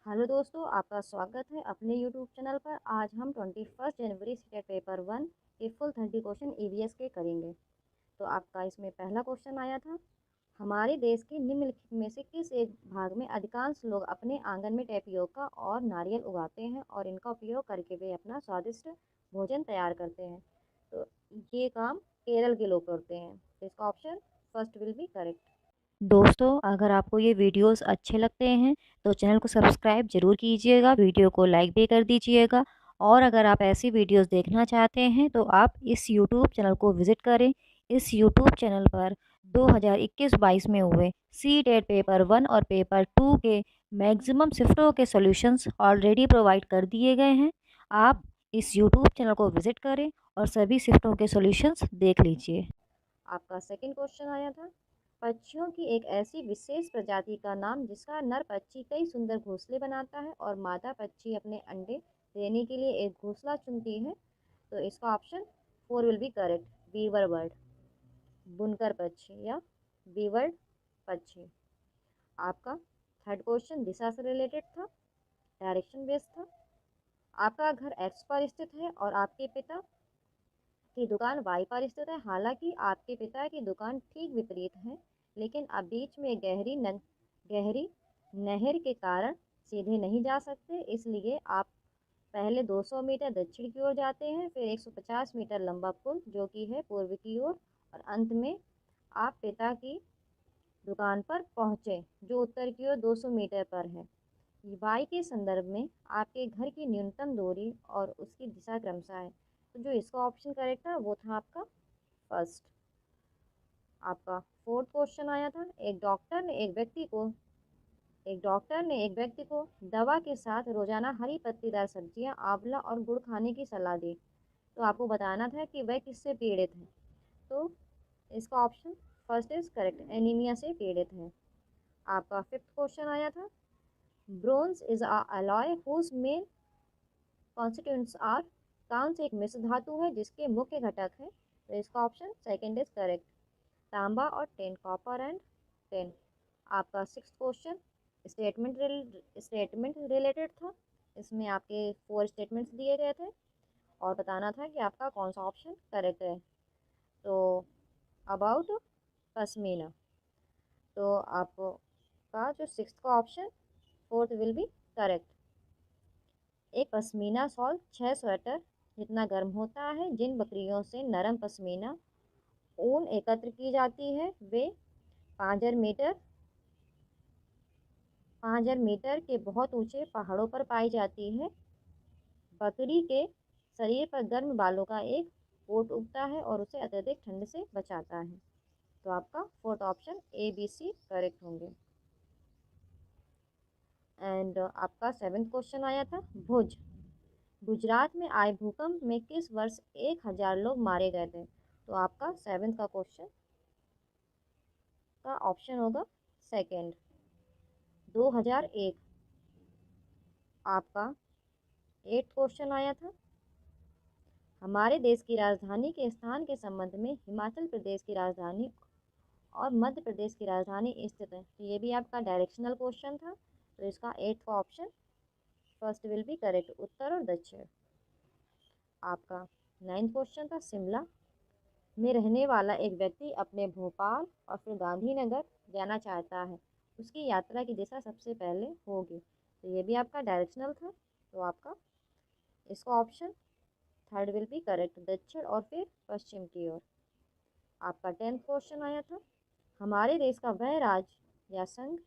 Hello दोस्तों, आपका स्वागत है अपने यूट्यूब चैनल पर। आज हम 21 जनवरी स्टेट पेपर 1 के फुल 30 क्वेश्चन ईवीएस के करेंगे। तो आपका इसमें पहला क्वेश्चन आया था, हमारे देश के निम्नलिखित में से किस एक भाग में अधिकांश लोग अपने आंगन में टेपियोका और नारियल उगाते हैं और इनका उपयोग करके वे अपना स्वादिष्ट भोजन तैयार करते हैं। तो ये काम केरल के लोग करते हैं। तो इसका option first will be correct. दोस्तों, अगर आपको ये वीडियोस अच्छे लगते हैं तो चैनल को सब्सक्राइब ज़रूर कीजिएगा, वीडियो को लाइक भी कर दीजिएगा। और अगर आप ऐसी वीडियोस देखना चाहते हैं तो आप इस यूट्यूब चैनल को विज़िट करें। इस यूट्यूब चैनल पर 2021-22 में हुए सी-टेट पेपर 1 और पेपर 2 के मैक्सिमम शिफ्टों के सॉल्यूशंस ऑलरेडी प्रोवाइड कर दिए गए हैं। आप इस यूट्यूब चैनल को विज़िट करें और सभी शिफ्टों के सॉल्यूशंस देख लीजिए। आपका सेकंड क्वेश्चन आया था, पक्षियों की एक ऐसी विशेष प्रजाति का नाम जिसका नर पक्षी कई सुंदर घोंसले बनाता है और मादा पक्षी अपने अंडे देने के लिए एक घोंसला चुनती है। तो इसका option 4 will be correct, weaver bird, बुनकर पक्षी या वीवर्ड पक्षी। आपका थर्ड क्वेश्चन दिशा से रिलेटेड था, डायरेक्शन बेस्ड था। आपका घर एक्स पर स्थित है और आपके पिता की दुकान वाई पर स्थित है। हालांकि आपके पिता की दुकान ठीक विपरीत है, लेकिन आप बीच में गहरी नहर के कारण सीधे नहीं जा सकते। इसलिए आप पहले 200 मीटर दक्षिण की ओर जाते हैं, फिर 150 मीटर लंबा पुल जो कि है पूर्व की ओर, और अंत में आप पिता की दुकान पर पहुँचे जो उत्तर की ओर 200 मीटर पर है। वाई के संदर्भ में आपके घर की न्यूनतम दूरी और उसकी दिशा क्रमशः है। तो जो इसका ऑप्शन करेक्ट था वो था आपका फर्स्ट। आपका फोर्थ क्वेश्चन आया था, एक डॉक्टर ने एक व्यक्ति को दवा के साथ रोजाना हरी पत्तीदार सब्जियां, आंवला और गुड़ खाने की सलाह दी। तो आपको बताना था कि वह किससे पीड़ित है। तो इसका option first is correct, anaemia से पीड़ित है। आपका फिफ्थ क्वेश्चन आया था, bronze is a alloy whose main constituents are, कांस्य एक मिश्र धातु है जिसके मुख्य घटक है। तो इसका ऑप्शन सेकंड इज करेक्ट, तांबा और टिन, कॉपर एंड टिन। आपका सिक्स्थ क्वेश्चन स्टेटमेंट रिलेटेड था। इसमें आपके 4 स्टेटमेंट्स दिए गए थे और बताना था कि आपका कौन सा ऑप्शन करेक्ट है। तो अबाउट पश्मीना, तो आपका जो सिक्स्थ का option fourth will be correct. एक पश्मीना शॉल 6 स्वेटर जितना गर्म होता है। जिन बकरियों से नरम पश्मीना ऊन एकत्र की जाती है वे 5000 मीटर 5000 मीटर के बहुत ऊंचे पहाड़ों पर पाई जाती है। बकरी के शरीर पर गर्म बालों का एक कोट उगता है और उसे अत्यधिक ठंड से बचाता है। तो आपका fourth option A B C correct होंगे। एंड आपका सेवेंथ क्वेश्चन आया था, भुज गुजरात में आए भूकंप में किस वर्ष 1000 लोग मारे गए थे। तो आपका सेवेंथ का क्वेश्चन का ऑप्शन होगा सेकंड, 2001। आपका एट्थ क्वेश्चन आया था, हमारे देश की राजधानी के स्थान के संबंध में हिमाचल प्रदेश की राजधानी और मध्य प्रदेश की राजधानी स्थित है। तो ये भी आपका डायरेक्शनल क्वेश्चन था। तो इसका एट्थ का option first will be correct, उत्तर और दक्षिण। आपका नाइन्थ क्वेश्चन था, शिमला में रहने वाला एक व्यक्ति अपने भोपाल और फिर गांधीनगर जाना चाहता है, उसकी यात्रा की दिशा सबसे पहले होगी। तो ये भी आपका डायरेक्शनल था। तो आपका इसका option third will be correct, दक्षिण और फिर पश्चिम की ओर। आपका टेंथ क्वेश्चन आया था, हमारे देश का वह राज्य या संघ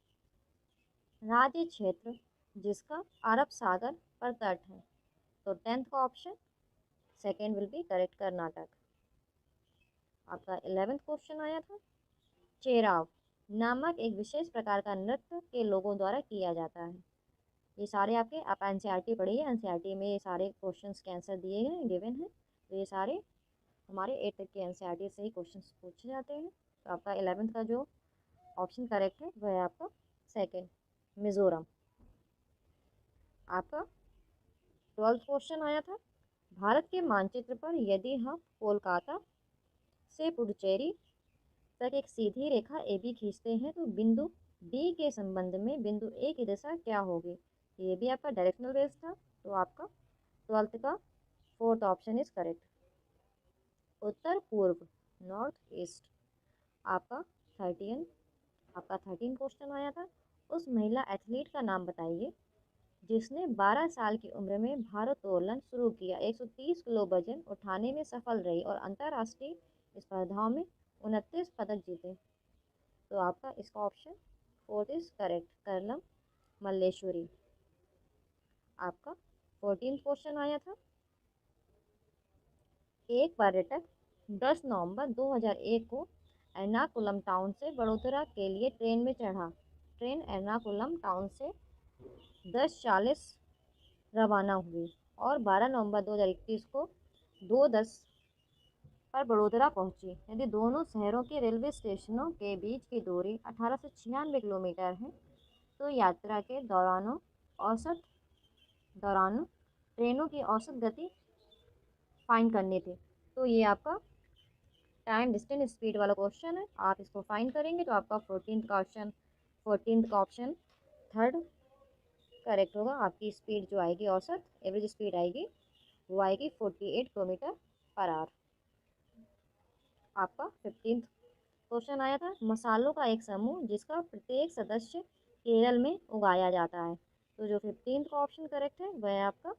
राज्य क्षेत्र जिसका अरब सागर पर तट है। तो टेंथ का option second will be correct, Karnataka. आपका 11th क्वेश्चन आया था, चेराव नामक एक विशेष प्रकार का नृत्य के लोगों द्वारा किया जाता है। ये सारे आपके, आप एनसीईआरटी पढ़िए, एनसीईआरटी में ये सारे क्वेश्चंस के आंसर दिए गए हैं, गिवन है। तो ये सारे हमारे 8 तक के एनसीईआरटी से ही क्वेश्चंस पूछे जाते हैं। तो आपका 11th का जो ऑप्शन करेक्ट है वह है आपका सेकंड, मिजोरम। आपका 12th क्वेश्चन आया था, भारत के मानचित्र पर यदि हम कोलकाता से पुडुचेरी तक एक सीधी रेखा ए बी खींचते हैं तो बिंदु डी के संबंध में बिंदु ए की दिशा क्या होगी। ये भी आपका डायरेक्शनल बेस था। तो आपका 12th का 4th ऑप्शन इज करेक्ट। उत्तर पूर्व, नॉर्थ ईस्ट। आपका 13 क्वेश्चन आया था। उस महिला एथलीट का नाम बताइए जिसने 12 साल की उम्र में भारोत्तोलन शुरू किया, 130 किलो वजन उठाने में सफल रही और अंतर्राष्ट्रीय स्पर्धाओं में 29 पदक जीते। तो आपका इसका ऑप्शन 4 इज करेक्ट, करलम मल्लेश्वरी। आपका 14 क्वेश्चन आया था। एक पर्यटक 10 नवंबर 2001 को एर्नाकुलम टाउन से वडोदरा के लिए ट्रेन में चढ़ा। ट्रेन एर्नाकुलम टाउन से 10:40 रवाना हुई और 12 नवंबर 2021 को 2:10 पर वडोदरा पहुंची। यदि दोनों शहरों के रेलवे स्टेशनों के बीच की दूरी 1896 किलोमीटर है तो यात्रा के दौरान ट्रेनों की औसत गति फाइंड करनी थी। तो ये आपका टाइम डिस्टेंस स्पीड वाला क्वेश्चन है। आप इसको फाइंड करेंगे तो आपका 14th का ऑप्शन थर्ड करेक्ट होगा। आपकी स्पीड जो आएगी, औसत एवरेज स्पीड आएगी, वो आएगी 48 किलोमीटर पर आवर। आपका 15th क्वेश्चन आया था। मसालों का एक समूह जिसका प्रत्येक सदस्य केरल में उगाया जाता है। तो जो 15th का ऑप्शन करेक्ट है वह है आपका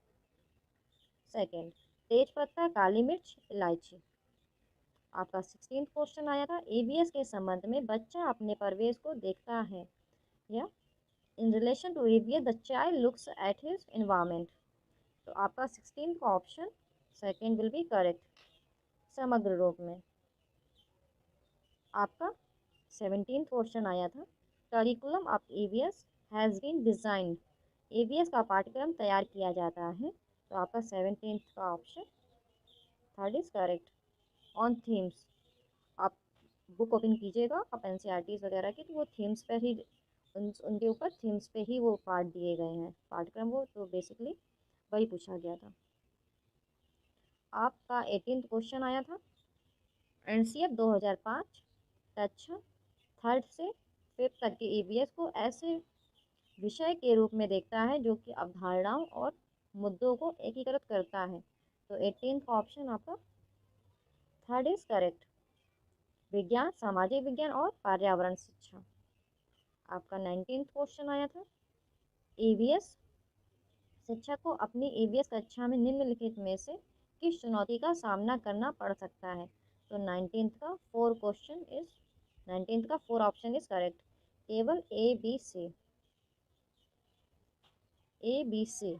सेकेंड, तेज पत्ता, काली मिर्च, इलायची। आपका 16th क्वेश्चन आया था। ईवीएस के संबंध में बच्चा अपने परिवेश को देखता है, या in relation to EVS the child looks at his environment. तो आपका 16th का option second will be correct, समग्र रूप में। आपका 17th क्वेश्चन आया था। Curriculum of EVS has been designed. EVS का पाठ्यक्रम तैयार किया जाता है। तो आपका 17th का option third is correct. On themes, आप बुक ओपन कीजिएगा आप एनसीईआरटीज वगैरह की, तो वो थीम्स पर ही उनके ऊपर थीम्स पे ही वो पार्ट दिए गए हैं, पाठ्यक्रम वो, तो बेसिकली वही पूछा गया था। आपका 18th क्वेश्चन आया था। एनसीएफ 2005 कक्षा 3rd से 5th तक के ईवीएस को ऐसे विषय के रूप में देखता है जो कि अवधारणाओं और मुद्दों को एकीकृत करता है। तो 18th का ऑप्शन आपका थर्ड इज करेक्ट, विज्ञान, सामाजिक विज्ञान और पर्यावरण शिक्षा। आपका 19th क्वेश्चन आया था। ईवीएस शिक्षक को अपनी ईवीएस कक्षा में निम्नलिखित में से किस चुनौती का सामना करना पड़ सकता है। तो 19th का 4 ऑप्शन इज करेक्ट, केवल ए बी सी।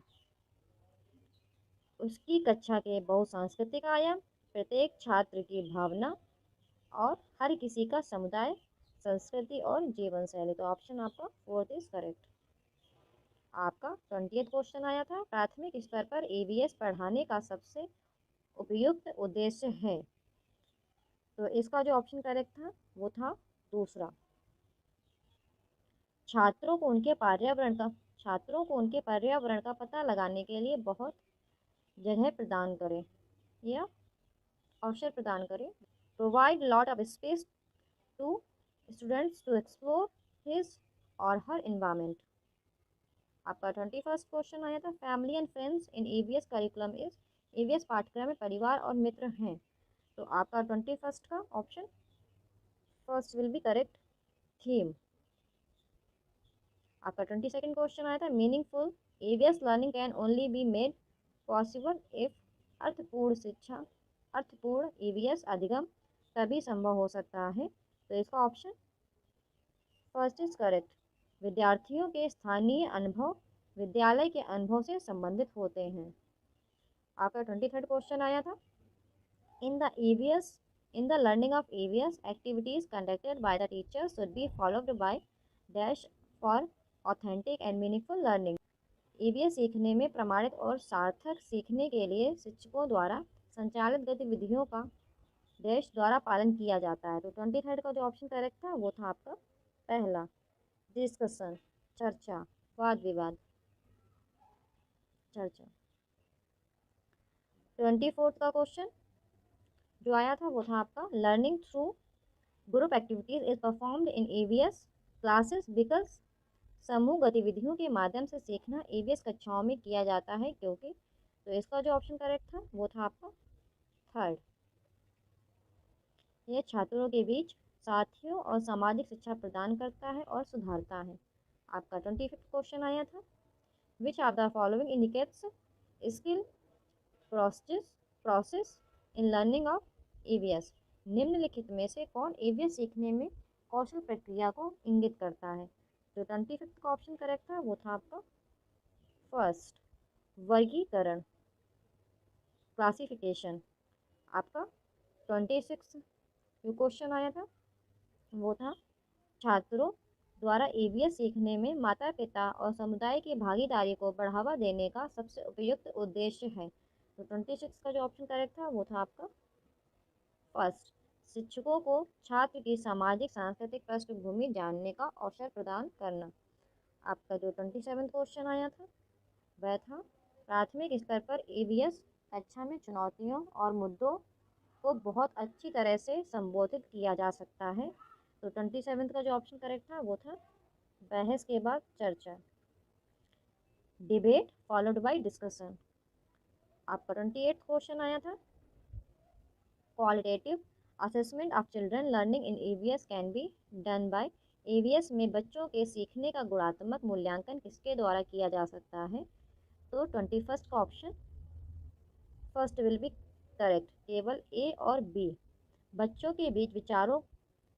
उसकी कक्षा के बहुसांस्कृतिक आयाम, प्रत्येक छात्र की भावना और हर किसी का समुदाय, संस्कृति और जीवन शैली। तो ऑप्शन आपका 4th इज करेक्ट। आपका 20th क्वेश्चन आया था। प्राथमिक स्तर पर ईवीएस पढ़ाने का सबसे उपयुक्त उद्देश्य है। तो इसका जो ऑप्शन करेक्ट था वो था दूसरा, छात्रों को उनके पर्यावरण का पता लगाने के लिए बहुत जगह प्रदान करें या अवसर प्रदान करें। Provide lot of space to students to explore his और हर इन्वायरमेंट। आपका 21st क्वेश्चन आया था। Family and friends in EVS curriculum is. EVS पाठ्यक्रम में परिवार और मित्र हैं। तो आपका 21st का option first will be correct, theme. आपका 22nd क्वेश्चन आया था। Meaningful EVS learning can only be made possible if. अर्थपूर्ण ईवीएस अधिगम तभी संभव हो सकता है। तो इसका ऑप्शन फर्स्ट इज करेक्ट, विद्यार्थियों के स्थानीय अनुभव विद्यालय के अनुभव से संबंधित होते हैं। आपका 23rd क्वेश्चन आया था। In the learning of EVS activities conducted by the teacher should be followed by dash for authentic and meaningful learning. EVS सीखने में प्रमाणित और सार्थक सीखने के लिए शिक्षकों द्वारा संचालित गतिविधियों का डैश द्वारा पालन किया जाता है। तो 23rd का जो ऑप्शन करेक्ट था वो था आपका पहला, डिस्कशन, चर्चा, वाद विवाद, चर्चा। 24th का क्वेश्चन जो आया था वो था आपका, learning through group activities is performed in EVS classes because समूह गतिविधियों के माध्यम से सीखना ईवीएस कक्षाओं में किया जाता है क्योंकि, तो इसका जो ऑप्शन करेक्ट था वो था आपका थर्ड। यह छात्रों के बीच साथियों और सामाजिक शिक्षा प्रदान करता है और सुधारता है। आपका 25th क्वेश्चन आया था, which of the following indicates skill process in learning of EVS. निम्नलिखित में से कौन ईवीएस सीखने में कौशल प्रक्रिया को इंगित करता है। जो 25th का ऑप्शन करेक्ट था वो था आपका फर्स्ट, वर्गीकरण, क्लासिफिकेशन। आपका 26 जो क्वेश्चन आया था वो था, छात्रों द्वारा ईवीएस सीखने में माता पिता और समुदाय की भागीदारी को बढ़ावा देने का सबसे उपयुक्त उद्देश्य है। तो 26 का जो ऑप्शन करेक्ट था वो था आपका फर्स्ट, शिक्षकों को छात्र की सामाजिक सांस्कृतिक पृष्ठभूमि जानने का अवसर प्रदान करना। आपका जो 27 क्वेश्चन आया था वह था, प्राथमिक स्तर पर ईवीएस कक्षा में चुनौतियों और मुद्दों को बहुत अच्छी तरह से संबोधित किया जा सकता है। तो 27 का जो ऑप्शन करेक्ट था वो था बहस के बाद चर्चा, डिबेट फॉलोड बाय डिस्कशन। आपका 28 क्वेश्चन आया था, qualitative assessment of children learning in EVS can be done by. EVS में बच्चों के सीखने का गुणात्मक मूल्यांकन किसके द्वारा किया जा सकता है। तो 21 का option first will be correct, केवल ए और बी। बच्चों के बीच विचारों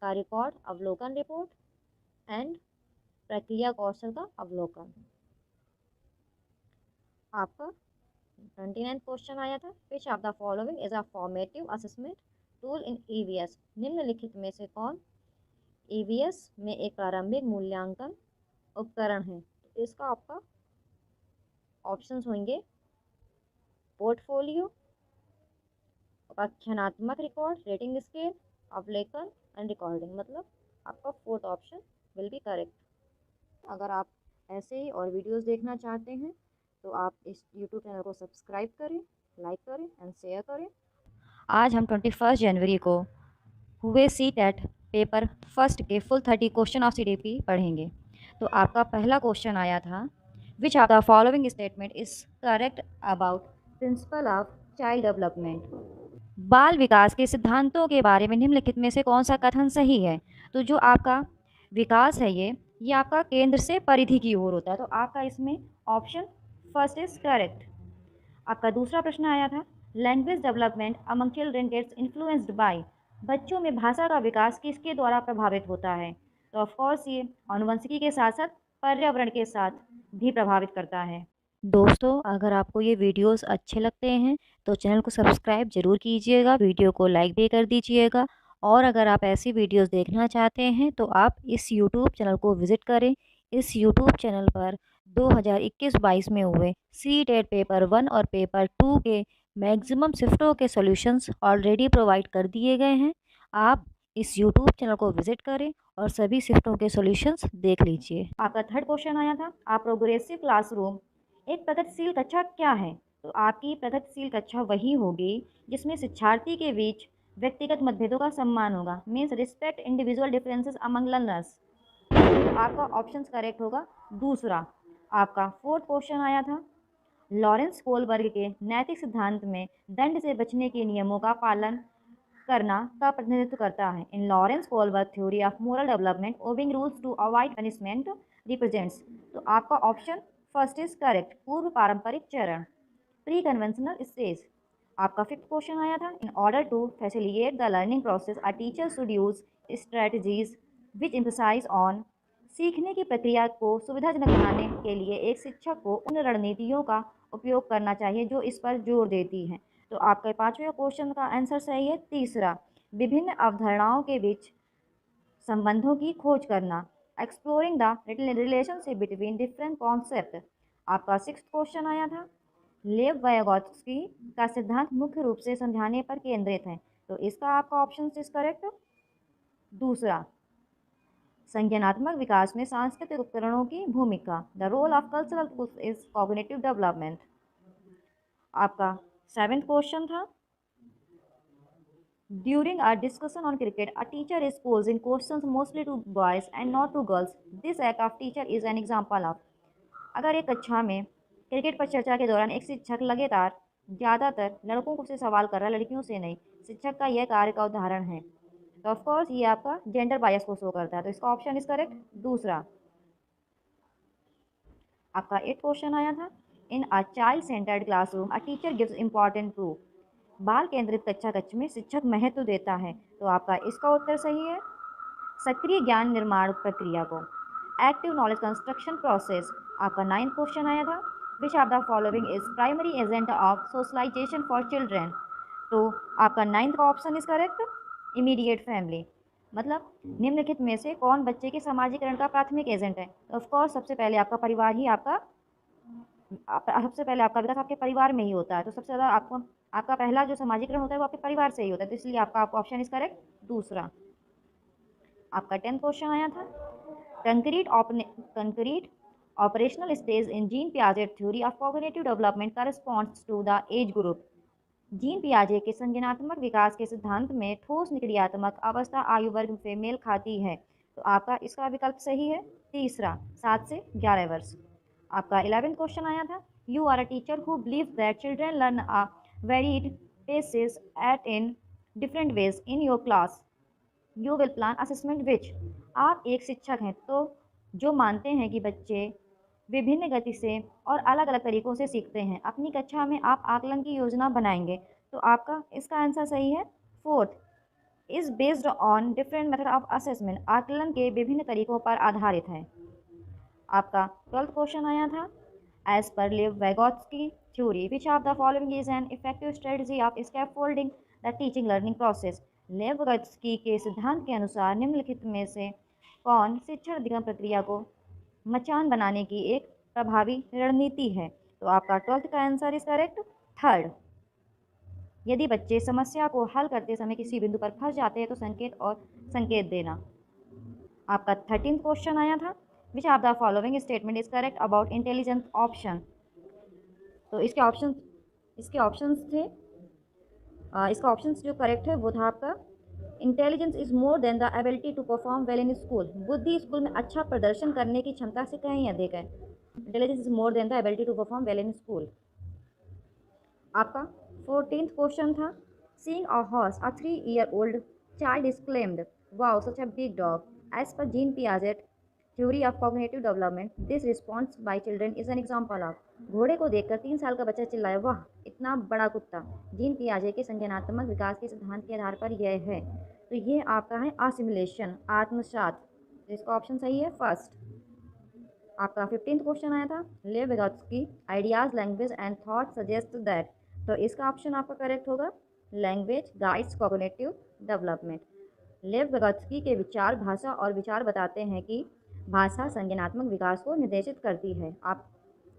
का रिकॉर्ड, अवलोकन रिपोर्ट एंड प्रक्रिया कौशल का अवलोकन। आपका 29 क्वेश्चन आया था, which of the following is a formative assessment tool in EVS. निम्नलिखित में से कौन ईवीएस में एक प्रारंभिक मूल्यांकन उपकरण है। तो इसका आपका ऑप्शंस होंगे पोर्टफोलियो, व्याख्यानात्मक रिकॉर्ड, रेटिंग स्केल, अवलोकन एंड रिकॉर्डिंग। मतलब आपका fourth option will be correct. अगर आप ऐसे ही और वीडियोस देखना चाहते हैं तो आप इस यूट्यूब चैनल को सब्सक्राइब करें, लाइक करें एंड शेयर करें। आज हम 21 जनवरी को हुए सीटेट पेपर फर्स्ट के फुल 30 क्वेश्चन ऑफ सीडीपी पढ़ेंगे। तो आपका पहला क्वेश्चन आया था, which of the following statement is correct about principle of child development. बाल विकास के सिद्धांतों के बारे में निम्नलिखित में से कौन सा कथन सही है। तो जो आपका विकास है ये आपका केंद्र से परिधि की ओर होता है। तो आपका इसमें ऑप्शन फर्स्ट इज करेक्ट। आपका दूसरा प्रश्न आया था, language development among children gets influenced by. बच्चों में भाषा का विकास किसके द्वारा प्रभावित होता है। तो ऑफकोर्स ये आनुवंशिकी के साथ साथ पर्यावरण के साथ भी प्रभावित करता है। दोस्तों, अगर आपको ये वीडियोस अच्छे लगते हैं तो चैनल को सब्सक्राइब जरूर कीजिएगा, वीडियो को लाइक भी कर दीजिएगा। और अगर आप ऐसी वीडियोस देखना चाहते हैं तो आप इस यूट्यूब चैनल को विज़िट करें। इस यूट्यूब चैनल पर 2021-22 में हुए सीटेट पेपर 1 और पेपर 2 के मैक्सिमम शिफ्टों के सॉल्यूशंस ऑलरेडी प्रोवाइड कर दिए गए हैं। आप इस यूट्यूब चैनल को विजिट करें और सभी शिफ्टों के सॉल्यूशंस देख लीजिए। आपका थर्ड क्वेश्चन आया था, आप प्रोग्रेसिव क्लासरूम एक प्रगतिशील कक्षा क्या है। तो आपकी प्रगतिशील कक्षा वही होगी जिसमें शिक्षार्थी के बीच व्यक्तिगत मतभेदों का सम्मान होगा, means respect individual differences among learners. आपका ऑप्शन करेक्ट होगा दूसरा। आपका फोर्थ क्वेश्चन आया था, लॉरेंस कोलबर्ग के नैतिक सिद्धांत में दंड से बचने के नियमों का पालन करना का प्रतिनिधित्व करता है। In Lawrence Kohlberg theory of moral development obeying rules to avoid punishment represents. तो आपका ऑप्शन फर्स्ट इज करेक्ट, पूर्व पारंपरिक चरण, प्री कन्वेंशनल स्टेज। आपका फिफ्थ क्वेश्चन आया था, in order to facilitate the learning process a teacher should use strategies which emphasise on. सीखने की प्रक्रिया को सुविधाजनक बनाने के लिए एक शिक्षक को उन रणनीतियों का उपयोग करना चाहिए जो इस पर जोर देती हैं। तो आपके पांचवें क्वेश्चन का आंसर सही है तीसरा, विभिन्न अवधारणाओं के बीच संबंधों की खोज करना, exploring the relationship between different concept. आपका सिक्स्थ क्वेश्चन आया था, लेव वायगोत्स्की का सिद्धांत मुख्य रूप से समझाने पर केंद्रित है। तो इसका आपका ऑप्शन इज करेक्ट दूसरा, संज्ञानात्मक विकास में सांस्कृतिक उपकरणों की भूमिका, the role of cultural is cognitive development. आपका सेवेंथ क्वेश्चन था, During a discussion on cricket, a teacher is posing questions mostly to boys and not to girls. This act of teacher is an example of. अगर एक कक्षा में cricket पर चर्चा के दौरान एक शिक्षक लगातार ज़्यादातर लड़कों को से सवाल कर रहा है, लड़कियों से नहीं, शिक्षक का यह कार्य का उदाहरण है। तो ऑफ कोर्स ये आपका जेंडर बायस को शो करता है, तो इसका ऑप्शन इज करेक्ट दूसरा। आपका 8 क्वेश्चन आया था, in a child centred classroom a teacher gives important proof. बाल केंद्रित कक्षा कक्ष में शिक्षक महत्व देता है, तो आपका इसका उत्तर सही है सक्रिय ज्ञान निर्माण प्रक्रिया को, एक्टिव नॉलेज कंस्ट्रक्शन प्रोसेस। आपका 9 क्वेश्चन आया था, which of the following is primary agent of socialization for children. तो आपका 9th का option is correct immediate family, मतलब निम्नलिखित में से कौन बच्चे के समाजीकरण का प्राथमिक एजेंट है। तो ऑफकोर्स सबसे पहले आपका परिवार ही सबसे पहले आपका विकास आपके परिवार में ही होता है, तो सबसे ज़्यादा आपका पहला जो समाजीकरण होता है वो आपके परिवार से ही होता है, तो इसलिए आपका ऑप्शन इज करेक्ट दूसरा। आपका 10th क्वेश्चन आया था, concrete operational stage in Jean Piaget theory of cognitive development corresponds to the age group. Jean पियाजे के संज्ञानात्मक विकास के सिद्धांत में ठोस निक्रियात्मक अवस्था आयु वर्ग से मेल खाती है, तो आपका इसका विकल्प सही है तीसरा 7 से 11 वर्ष। आपका 11th क्वेश्चन आया था, you are a teacher who believe that children learn a varied paces at in different ways in your class, you will plan assessment which. आप एक शिक्षक हैं तो जो मानते हैं कि बच्चे विभिन्न गति से और अलग अलग तरीक़ों से सीखते हैं, अपनी कक्षा में आप आकलन की योजना बनाएंगे, तो आपका इसका आंसर सही है fourth is based on different method of assessment, आकलन के विभिन्न तरीक़ों पर आधारित है। आपका 12th क्वेश्चन आया था, as per Lev Vygotsky theory which of the following is an effective strategy of scaffolding the teaching learning process. Lev Vygotsky के सिद्धांत के अनुसार निम्नलिखित में से कौन शिक्षण अधिगम प्रक्रिया को मचान बनाने की एक प्रभावी रणनीति है। तो आपका 12th का आंसर इज करेक्ट थर्ड। यदि बच्चे समस्या को हल करते समय किसी बिंदु पर फंस जाते हैं तो संकेत देना। आपका 13th क्वेश्चन आया था, which of the following statement is correct about intelligence option. तो इसका ऑप्शन जो करेक्ट है वो था आपका intelligence is more than the ability to perform well in school. बुद्धि स्कूल में अच्छा प्रदर्शन करने की क्षमता से कहीं अधिक है। Intelligence is more than the ability to perform well in school. आपका 14th क्वेश्चन था, seeing a horse a 3-year-old child exclaimed wow such a big dog as per Jean Piaget theory of cognitive development, this response by children is an example of. घोड़े को देखकर 3 साल का बच्चा चिल्लाया वाह इतना बड़ा कुत्ता। जीन पियाजे के संज्ञानात्मक विकास के सिद्धांत के आधार पर यह है, तो ये आपका है आसिमुलेशन आत्मसात, तो इसका ऑप्शन सही है फर्स्ट। आपका 15th क्वेश्चन आया था, Lev Vygotsky ideas language and thought suggest that, तो इसका ऑप्शन आपका करेक्ट होगा लैंग्वेज गाइड्स कॉग्निटिव डेवलपमेंट। लेव विगोत्स्की के विचार भाषा और विचार बताते हैं कि भाषा संज्ञानात्मक विकास को निर्देशित करती है। आप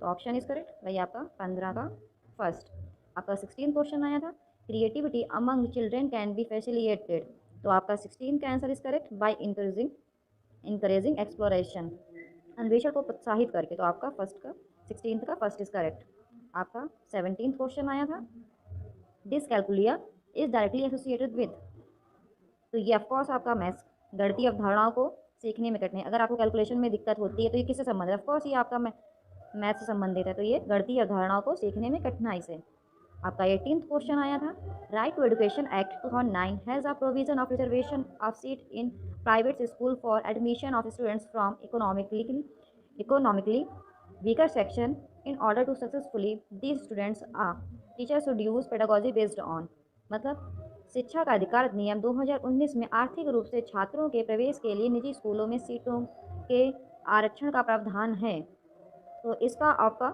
तो ऑप्शन इज करेक्ट वही आपका 15 का फर्स्ट। आपका 16th क्वेश्चन आया था, creativity among children can be facilitated, तो आपका 16 का answer is correct by encouraging exploration, अन्वेषण को प्रोत्साहित करके, तो आपका 16th का फर्स्ट इज करेक्ट। आपका 17th क्वेश्चन आया था, dyscalculia is directly associated with, तो ये ऑफकोर्स आपका मैथ्स गणितीय अवधारणाओं को सीखने में कठिनाई, अगर आपको कैलकुलेशन में दिक्कत होती है तो ये किससे संबंधित है, ऑफकोर्स ये आपका मैथ से संबंधित है, तो ये गणितीय अवधारणाओं को सीखने में कठिनाई से। आपका 18th क्वेश्चन आया था, right to education act 2009 has a provision of reservation of seat in private school for admission of students from economically weaker section in order to successfully these students are teacher should use pedagogy based on, मतलब शिक्षा का अधिकार अधिनियम 2019 में आर्थिक रूप से छात्रों के प्रवेश के लिए निजी स्कूलों में सीटों के आरक्षण का प्रावधान है, तो इसका आपका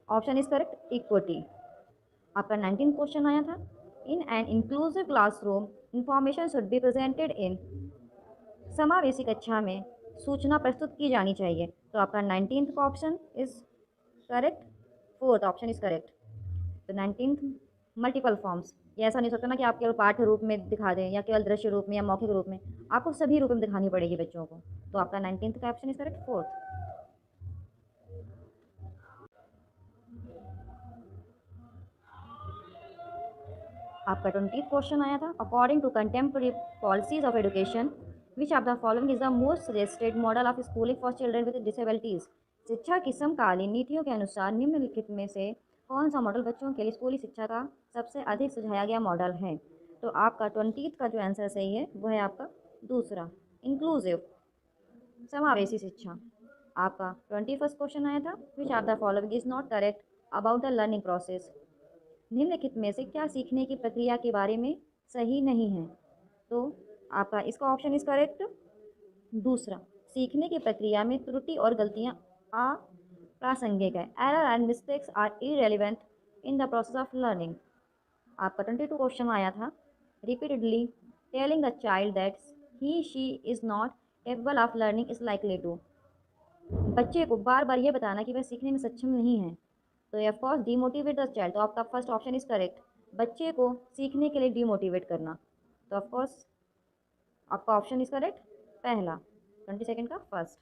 ऑप्शन इज करेक्ट इक्विटी। आपका 19th क्वेश्चन आया था, in an inclusive classroom information should be presented in, समावेशी कक्षा में सूचना प्रस्तुत की जानी चाहिए, तो आपका 19th का option is correct fourth option is correct. तो 19th मल्टीपल फॉर्म्स, ये ऐसा नहीं सकता ना कि आप केवल पाठ्य रूप में दिखा दें या केवल दृश्य रूप में या मौखिक रूप में, आपको सभी रूप में दिखानी पड़ेगी बच्चों को, तो आपका 19th का ऑप्शन इज करेक्ट फोर्थ। आपका 20th क्वेश्चन आया था, according to contemporary policies of education which of the following is the most suggested model of schooling for children with disabilities. शिक्षा की समकालीन नीतियों के अनुसार निम्नलिखित में से कौन सा मॉडल बच्चों के लिए स्कूली शिक्षा का सबसे अधिक सुझाया गया मॉडल है। तो आपका 20th का जो आंसर सही है वह है आपका दूसरा, इंक्लूसिव, समावेशी शिक्षा। आपका 21st क्वेश्चन आया था, which of the following is not correct about the learning process. निम्नलिखित में से क्या सीखने की प्रक्रिया के बारे में सही नहीं है। तो आपका इसका ऑप्शन इज करेक्ट दूसरा, सीखने की प्रक्रिया में त्रुटि और गलतियां अप्रासंगिक है। Error and mistakes are irrelevant in the process of learning. आपका 22 क्वेश्चन आया था, repeatedly telling the child that he she is not capable of learning is likely to. बच्चे को बार बार ये बताना कि वह सीखने में सक्षम नहीं है, तो of course demotivate the child. तो आपका फर्स्ट ऑप्शन इज करेक्ट, बच्चे को सीखने के लिए डीमोटिवेट करना। तो ऑफ कोर्स आपका ऑप्शन इज करेक्ट पहला, 22nd का फर्स्ट।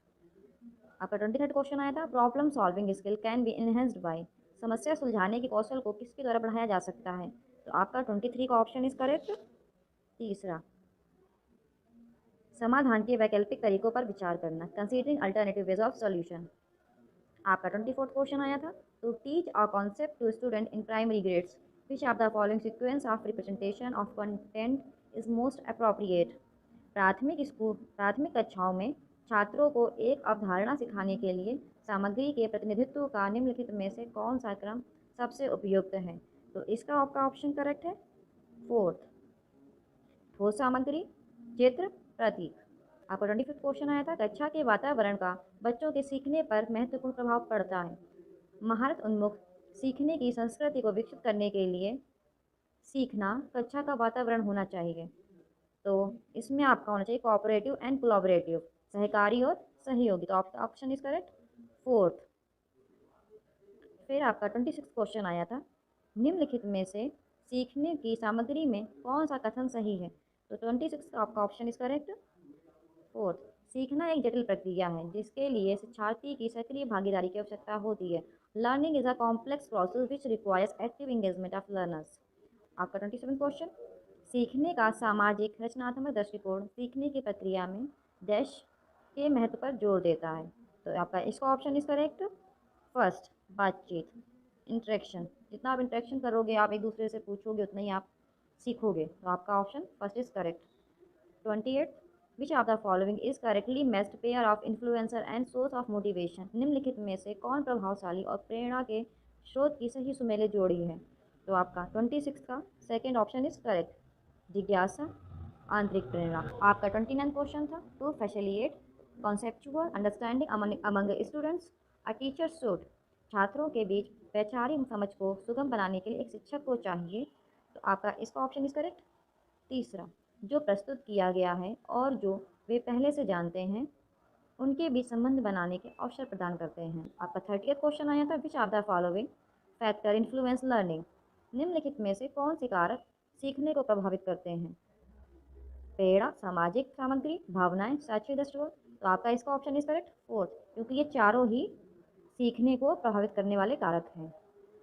आपका 23rd क्वेश्चन आया था, problem solving skill can be enhanced by. समस्या सुलझाने के कौशल को किसके द्वारा बढ़ाया जा सकता है। तो आपका 23 का ऑप्शन इज करेक्ट तीसरा, समाधान के वैकल्पिक तरीकों पर विचार करना, considering alternative ways of solution. आपका 24th क्वेश्चन आया था, to teach a concept to student in primary grades which of the following sequence of representation of content is most appropriate. प्राथमिक कक्षाओं में छात्रों को एक अवधारणा सिखाने के लिए सामग्री के प्रतिनिधित्व का निम्नलिखित में से कौन सा क्रम सबसे उपयुक्त है। तो इसका आपका ऑप्शन करेक्ट है फोर्थ, ठोस सामग्री, चित्र, प्रतीक। आपका 25th क्वेश्चन आया था, कक्षा के वातावरण का बच्चों के सीखने पर महत्वपूर्ण प्रभाव पड़ता है। महारत उन्मुख सीखने की संस्कृति को विकसित करने के लिए सीखना कक्षा का वातावरण होना चाहिए। तो इसमें आपका होना चाहिए कोऑपरेटिव एंड कोलैबोरेटिव, सहकारी और सहयोगी। तो आपका ऑप्शन इज करेक्ट फोर्थ। फिर आपका 26th क्वेश्चन आया था, निम्नलिखित में से सीखने की सामग्री में कौन सा कथन सही है। तो 26 का आपका ऑप्शन इज करेक्ट फोर्थ, सीखना एक जटिल प्रक्रिया है जिसके लिए शिक्षार्थी की सक्रिय भागीदारी की आवश्यकता होती है। Learning is a complex process which requires active engagement of learners. आपका 27 क्वेश्चन, सीखने का सामाजिक रचनात्मक दृष्टिकोण सीखने की प्रक्रिया में डैश के महत्व पर जोर देता है। तो आपका इसका ऑप्शन इज करेक्ट फर्स्ट, बातचीत, इंटरेक्शन। जितना आप इंटरेक्शन करोगे, आप एक दूसरे से पूछोगे, उतना ही आप सीखोगे। तो आपका option first is correct. 28, which of the following is correctly matched pair of influencer and source of motivation. निम्नलिखित में से कौन प्रभावशाली और प्रेरणा के स्रोत की सही सुमेले जोड़ी है। तो आपका 26 का सेकेंड ऑप्शन इज करेक्ट, जिज्ञासा, आंतरिक प्रेरणा। आपका 29 क्वेश्चन था, to facilitate conceptual understanding among students a teacher should. छात्रों के बीच वैचारिक समझ को सुगम बनाने के लिए एक शिक्षक को चाहिए। तो आपका इसका ऑप्शन इज करेक्ट तीसरा, जो प्रस्तुत किया गया है और जो वे पहले से जानते हैं उनके बीच संबंध बनाने के अवसर प्रदान करते हैं। आपका 30th क्वेश्चन आया था, which of the following factor influence learning. निम्नलिखित में से कौन से कारक सीखने को प्रभावित करते हैं। प्रेरणा, सामाजिक सामग्री, भावनाएं, शैक्षिक दृष्टिकोण। तो आपका इसका ऑप्शन इज करेक्ट फोर्थ, क्योंकि ये चारों ही सीखने को प्रभावित करने वाले कारक हैं।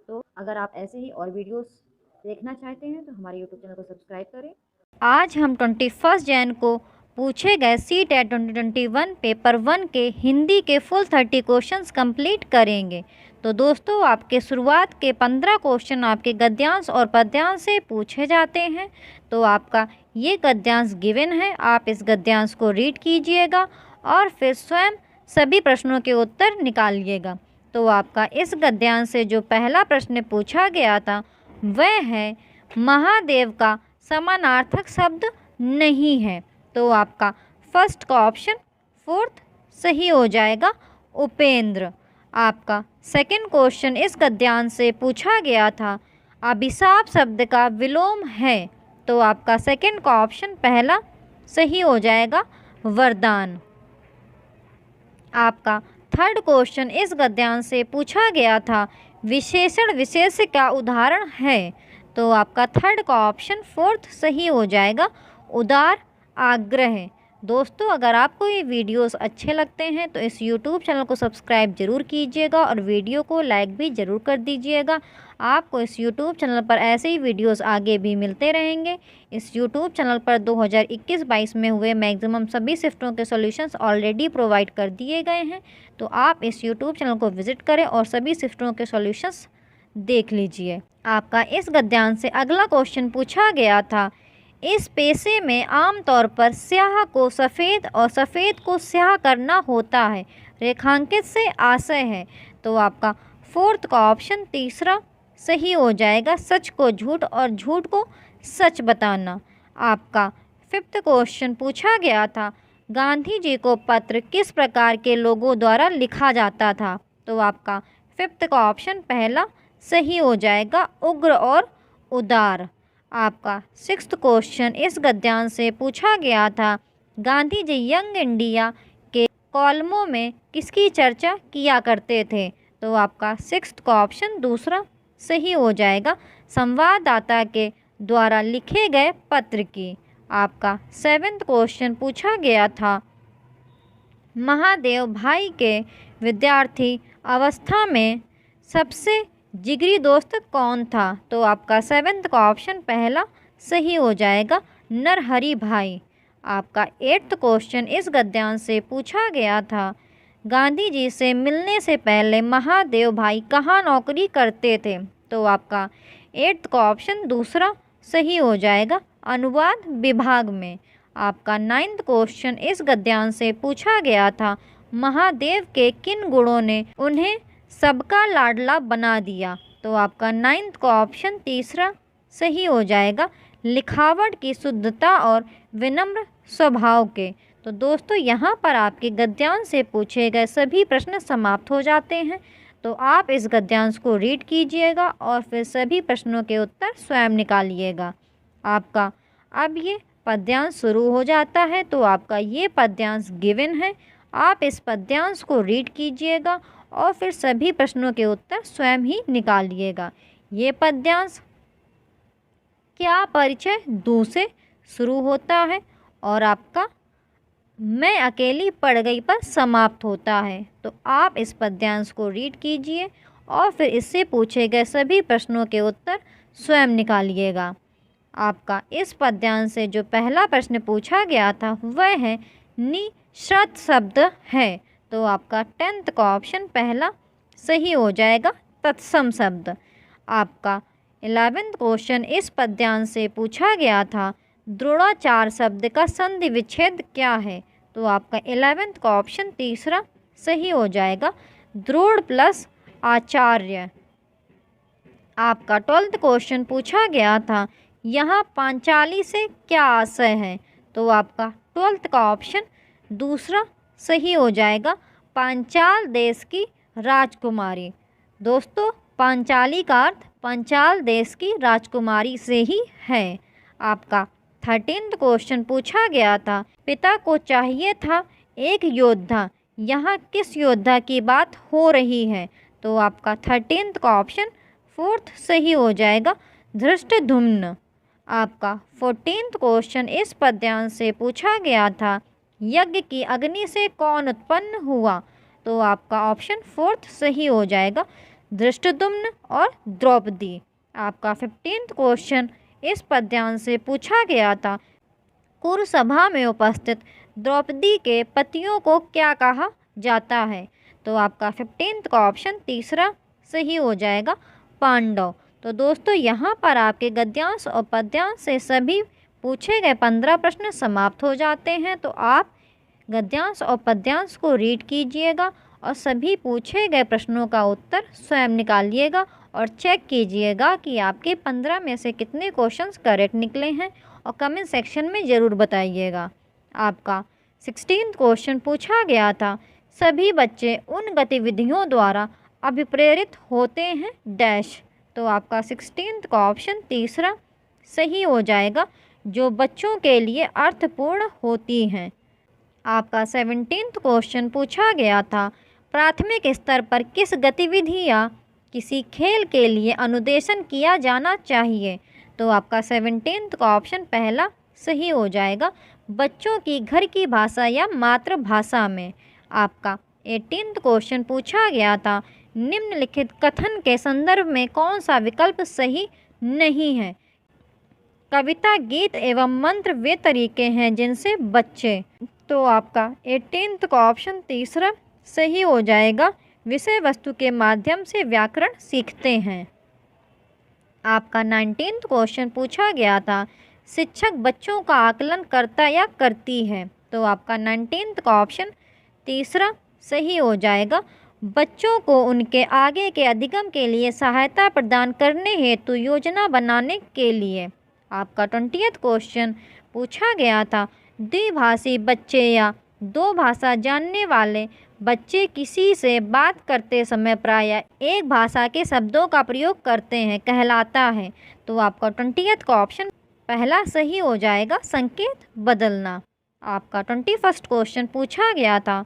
तो अगर आप ऐसे ही और वीडियोस देखना चाहते हैं तो हमारे यूट्यूब चैनल को सब्सक्राइब करें। आज हम 21 जैन को पूछे गए CTET 2021 पेपर 1 के हिंदी के फुल 30 क्वेश्चंस कंप्लीट करेंगे। तो दोस्तों, आपके शुरुआत के 15 क्वेश्चन आपके गद्यांश और पद्यांश से पूछे जाते हैं। तो आपका ये गद्यांश गिवन है, आप इस गद्यांश को रीड कीजिएगा और फिर स्वयं सभी प्रश्नों के उत्तर निकालिएगा। तो आपका इस गद्यांश से जो पहला प्रश्न पूछा गया था वह है, महादेव का समानार्थक शब्द नहीं है। तो आपका फर्स्ट का ऑप्शन फोर्थ सही हो जाएगा, उपेंद्र। आपका सेकंड क्वेश्चन इस गद्यांश से पूछा गया था, अभिशाप शब्द का विलोम है। तो आपका सेकंड का ऑप्शन पहला सही हो जाएगा, वरदान। आपका थर्ड क्वेश्चन इस गद्यांश से पूछा गया था, विशेषण विशेष का उदाहरण है। तो आपका थर्ड का ऑप्शन फोर्थ सही हो जाएगा, उदार, आग्रह। दोस्तों अगर आपको ये वीडियोस अच्छे लगते हैं तो इस यूट्यूब चैनल को सब्सक्राइब ज़रूर कीजिएगा और वीडियो को लाइक भी ज़रूर कर दीजिएगा। आपको इस यूट्यूब चैनल पर ऐसे ही वीडियोस आगे भी मिलते रहेंगे। इस यूट्यूब चैनल पर 2021-22 में हुए मैक्सिमम सभी शिफ्टों के सॉल्यूशंस ऑलरेडी प्रोवाइड कर दिए गए हैं, तो आप इस यूट्यूब चैनल को विज़िट करें और सभी शिफ्टों के सॉल्यूशंस देख लीजिए। आपका इस गद्यांश से अगला क्वेश्चन पूछा गया था, इस पेशे में आमतौर पर स्याह को सफ़ेद और सफ़ेद को स्याह करना होता है, रेखांकित से आशय है। तो आपका फोर्थ का ऑप्शन तीसरा सही हो जाएगा, सच को झूठ और झूठ को सच बताना। आपका फिफ्थ क्वेश्चन पूछा गया था, गांधी जी को पत्र किस प्रकार के लोगों द्वारा लिखा जाता था। तो आपका फिफ्थ का ऑप्शन पहला सही हो जाएगा, उग्र और उदार। आपका सिक्स्थ क्वेश्चन इस गद्यांश से पूछा गया था, गांधी जी यंग इंडिया के कॉलमों में किसकी चर्चा किया करते थे। तो आपका सिक्स्थ का ऑप्शन दूसरा सही हो जाएगा, संवाददाता के द्वारा लिखे गए पत्र की। आपका सेवेंथ क्वेश्चन पूछा गया था, महादेव भाई के विद्यार्थी अवस्था में सबसे जिगरी दोस्त कौन था। तो आपका सेवेंथ का ऑप्शन पहला सही हो जाएगा, नरहरि भाई। आपका एट्थ क्वेश्चन इस गद्यांश से पूछा गया था, गांधी जी से मिलने से पहले महादेव भाई कहाँ नौकरी करते थे। तो आपका एट्थ का ऑप्शन दूसरा सही हो जाएगा, अनुवाद विभाग में। आपका नाइन्थ क्वेश्चन इस गद्यांश से पूछा गया था, महादेव के किन गुणों ने उन्हें सबका लाडला बना दिया। तो आपका नाइन्थ का ऑप्शन तीसरा सही हो जाएगा, लिखावट की शुद्धता और विनम्र स्वभाव के। तो दोस्तों यहाँ पर आपके गद्यांश से पूछे गए सभी प्रश्न समाप्त हो जाते हैं। तो आप इस गद्यांश को रीड कीजिएगा और फिर सभी प्रश्नों के उत्तर स्वयं निकालिएगा। आपका अब ये पद्यांश शुरू हो जाता है, तो आपका ये पद्यांश गिवन है। आप इस पद्यांश को रीड कीजिएगा और फिर सभी प्रश्नों के उत्तर स्वयं ही निकालिएगा। ये पद्यांश क्या परिचय दू से शुरू होता है और आपका मैं अकेली पड़ गई पर समाप्त होता है। तो आप इस पद्यांश को रीड कीजिए और फिर इससे पूछे गए सभी प्रश्नों के उत्तर स्वयं निकालिएगा। आपका इस पद्यांश से जो पहला प्रश्न पूछा गया था वह है निश्रत शब्द है। तो आपका 10th का ऑप्शन पहला सही हो जाएगा, तत्सम शब्द। आपका 11th क्वेश्चन इस पद्यांश से पूछा गया था, द्रोणाचार शब्द का संधि विच्छेद क्या है। तो आपका 11th का ऑप्शन तीसरा सही हो जाएगा, द्रोण प्लस आचार्य। आपका 12th क्वेश्चन पूछा गया था, यहाँ पांचाली से क्या आशय है। तो आपका 12th का ऑप्शन दूसरा सही हो जाएगा, पांचाल देश की राजकुमारी। दोस्तों पांचाली का अर्थ पांचाल देश की राजकुमारी से ही है। आपका 13th क्वेश्चन पूछा गया था, पिता को चाहिए था एक योद्धा, यहाँ किस योद्धा की बात हो रही है। तो आपका 13th का ऑप्शन फोर्थ सही हो जाएगा, धृष्टद्युम्न। आपका 14th क्वेश्चन इस पद्यांश से पूछा गया था, यज्ञ की अग्नि से कौन उत्पन्न हुआ। तो आपका ऑप्शन फोर्थ सही हो जाएगा, धृष्टद्युम्न और द्रौपदी। आपका 15th क्वेश्चन इस पद्यांश से पूछा गया था, कुरुसभा में उपस्थित द्रौपदी के पतियों को क्या कहा जाता है। तो आपका 15th का ऑप्शन तीसरा सही हो जाएगा, पांडव। तो दोस्तों यहाँ पर आपके गद्यांश और पद्यांश से सभी पूछे गए 15 प्रश्न समाप्त हो जाते हैं। तो आप गद्यांश और पद्यांश को रीड कीजिएगा और सभी पूछे गए प्रश्नों का उत्तर स्वयं निकालिएगा और चेक कीजिएगा कि आपके 15 में से कितने क्वेश्चंस करेक्ट निकले हैं और कमेंट सेक्शन में ज़रूर बताइएगा। आपका 16th क्वेश्चन पूछा गया था, सभी बच्चे उन गतिविधियों द्वारा अभिप्रेरित होते हैं डैश। तो आपका 16th का ऑप्शन तीसरा सही हो जाएगा, जो बच्चों के लिए अर्थपूर्ण होती हैं। आपका 17th क्वेश्चन पूछा गया था, प्राथमिक स्तर पर किस गतिविधि या किसी खेल के लिए अनुदेशन किया जाना चाहिए। तो आपका 17th का ऑप्शन पहला सही हो जाएगा, बच्चों की घर की भाषा या मातृभाषा में। आपका 18th क्वेश्चन पूछा गया था, निम्नलिखित कथन के संदर्भ में कौन सा विकल्प सही नहीं है। कविता, गीत एवं मंत्र वे तरीके हैं जिनसे बच्चे। तो आपका 18th का ऑप्शन तीसरा सही हो जाएगा, विषय वस्तु के माध्यम से व्याकरण सीखते हैं। आपका 19th क्वेश्चन पूछा गया था, शिक्षक बच्चों का आकलन करता या करती है। तो आपका 19th का ऑप्शन तीसरा सही हो जाएगा, बच्चों को उनके आगे के अधिगम के लिए सहायता प्रदान करने हेतु योजना बनाने के लिए। आपका 20th क्वेश्चन पूछा गया था, द्विभाषी बच्चे या दो भाषा जानने वाले बच्चे किसी से बात करते समय प्रायः एक भाषा के शब्दों का प्रयोग करते हैं कहलाता है। तो आपका 20th का ऑप्शन पहला सही हो जाएगा, संकेत बदलना। आपका 21st क्वेश्चन पूछा गया था,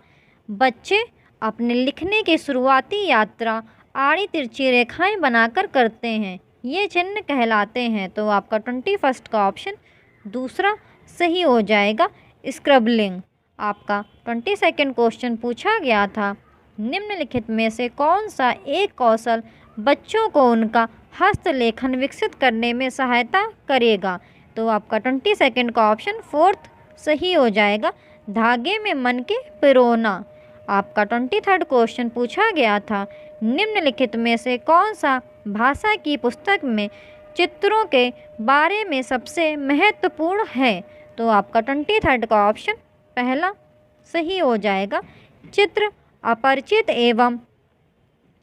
बच्चे अपने लिखने की शुरुआती यात्रा आड़ी तिरछी रेखाएं बनाकर करते हैं, ये चिन्ह कहलाते हैं। तो आपका 21st का ऑप्शन दूसरा सही हो जाएगा, स्क्रबलिंग। आपका 22nd क्वेश्चन पूछा गया था, निम्नलिखित में से कौन सा एक कौशल बच्चों को उनका हस्तलेखन विकसित करने में सहायता करेगा। तो आपका 22nd का ऑप्शन फोर्थ सही हो जाएगा, धागे में मन के पिरोना। आपका 23rd क्वेश्चन पूछा गया था, निम्नलिखित में से कौन सा भाषा की पुस्तक में चित्रों के बारे में सबसे महत्वपूर्ण है। तो आपका 23rd का ऑप्शन पहला सही हो जाएगा, चित्र अपरिचित एवं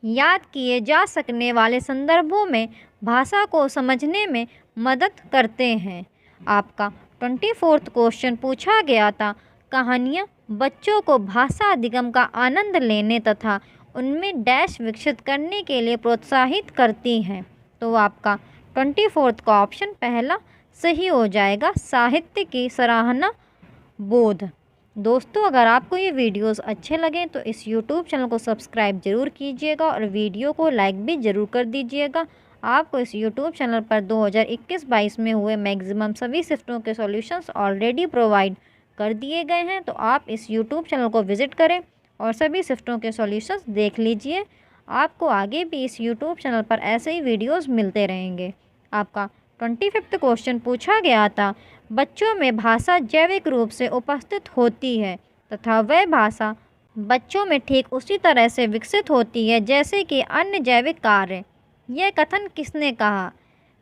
याद किए जा सकने वाले संदर्भों में भाषा को समझने में मदद करते हैं। आपका 24th क्वेश्चन पूछा गया था, कहानियाँ बच्चों को भाषा अधिगम का आनंद लेने तथा उनमें डैश विकसित करने के लिए प्रोत्साहित करती हैं। तो आपका 24th का ऑप्शन पहला सही हो जाएगा, साहित्य की सराहना बोध। दोस्तों, अगर आपको ये वीडियोस अच्छे लगें तो इस YouTube चैनल को सब्सक्राइब ज़रूर कीजिएगा और वीडियो को लाइक भी ज़रूर कर दीजिएगा। आपको इस YouTube चैनल पर 2021-22 में हुए मैक्सिमम सभी शिफ्टों के सॉल्यूशंस ऑलरेडी प्रोवाइड कर दिए गए हैं, तो आप इस YouTube चैनल को विज़िट करें और सभी शिफ्टों के सॉल्यूशंस देख लीजिए। आपको आगे भी इस YouTube चैनल पर ऐसे ही वीडियोज़ मिलते रहेंगे। आपका 25th क्वेश्चन पूछा गया था, बच्चों में भाषा जैविक रूप से उपस्थित होती है तथा वह भाषा बच्चों में ठीक उसी तरह से विकसित होती है जैसे कि अन्य जैविक कार्य। यह कथन किसने कहा।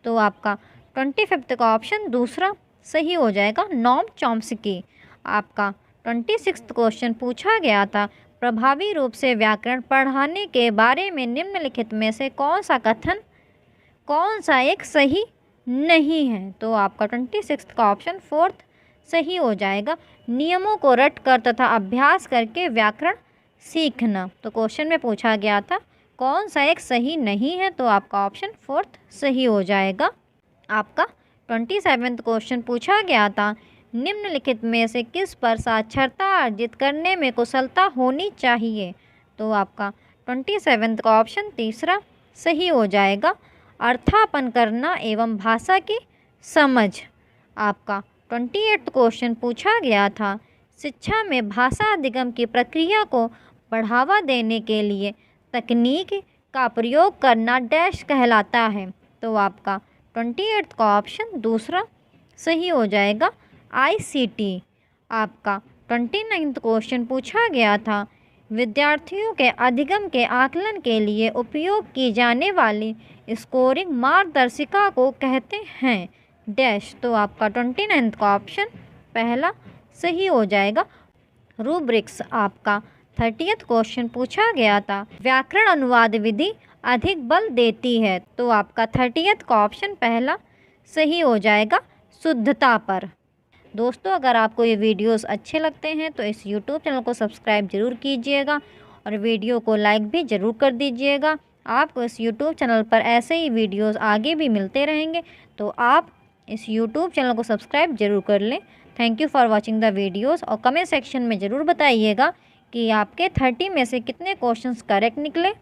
तो आपका 25th का ऑप्शन दूसरा सही हो जाएगा, नोम चॉम्स्की। आपका 26th क्वेश्चन पूछा गया था, प्रभावी रूप से व्याकरण पढ़ाने के बारे में निम्नलिखित में से कौन सा एक सही नहीं है। तो आपका 26th का ऑप्शन फोर्थ सही हो जाएगा, नियमों को रट कर तथा अभ्यास करके व्याकरण सीखना। तो क्वेश्चन में पूछा गया था कौन सा एक सही नहीं है, तो आपका ऑप्शन फोर्थ सही हो जाएगा। आपका 27th क्वेश्चन पूछा गया था, निम्नलिखित में से किस पर साक्षरता अर्जित करने में कुशलता होनी चाहिए। तो आपका 27th का ऑप्शन तीसरा सही हो जाएगा, अर्थापन करना एवं भाषा की समझ। आपका 28th क्वेश्चन पूछा गया था, शिक्षा में भाषा अधिगम की प्रक्रिया को बढ़ावा देने के लिए तकनीक का प्रयोग करना डैश कहलाता है। तो आपका 28th का ऑप्शन दूसरा सही हो जाएगा, ICT। आपका 29th क्वेश्चन पूछा गया था, विद्यार्थियों के अधिगम के आकलन के लिए उपयोग की जाने वाली स्कोरिंग मार्गदर्शिका को कहते हैं डैश। तो आपका 29th का ऑप्शन पहला सही हो जाएगा, रूब्रिक्स। आपका 30th क्वेश्चन पूछा गया था, व्याकरण अनुवाद विधि अधिक बल देती है। तो आपका 30th का ऑप्शन पहला सही हो जाएगा, शुद्धता पर। दोस्तों, अगर आपको ये वीडियोस अच्छे लगते हैं तो इस YouTube चैनल को सब्सक्राइब ज़रूर कीजिएगा और वीडियो को लाइक भी ज़रूर कर दीजिएगा। आपको इस YouTube चैनल पर ऐसे ही वीडियोस आगे भी मिलते रहेंगे, तो आप इस YouTube चैनल को सब्सक्राइब ज़रूर कर लें। Thank you for watching the videos और कमेंट सेक्शन में ज़रूर बताइएगा कि आपके 30 में से कितने क्वेश्चंस करेक्ट निकले।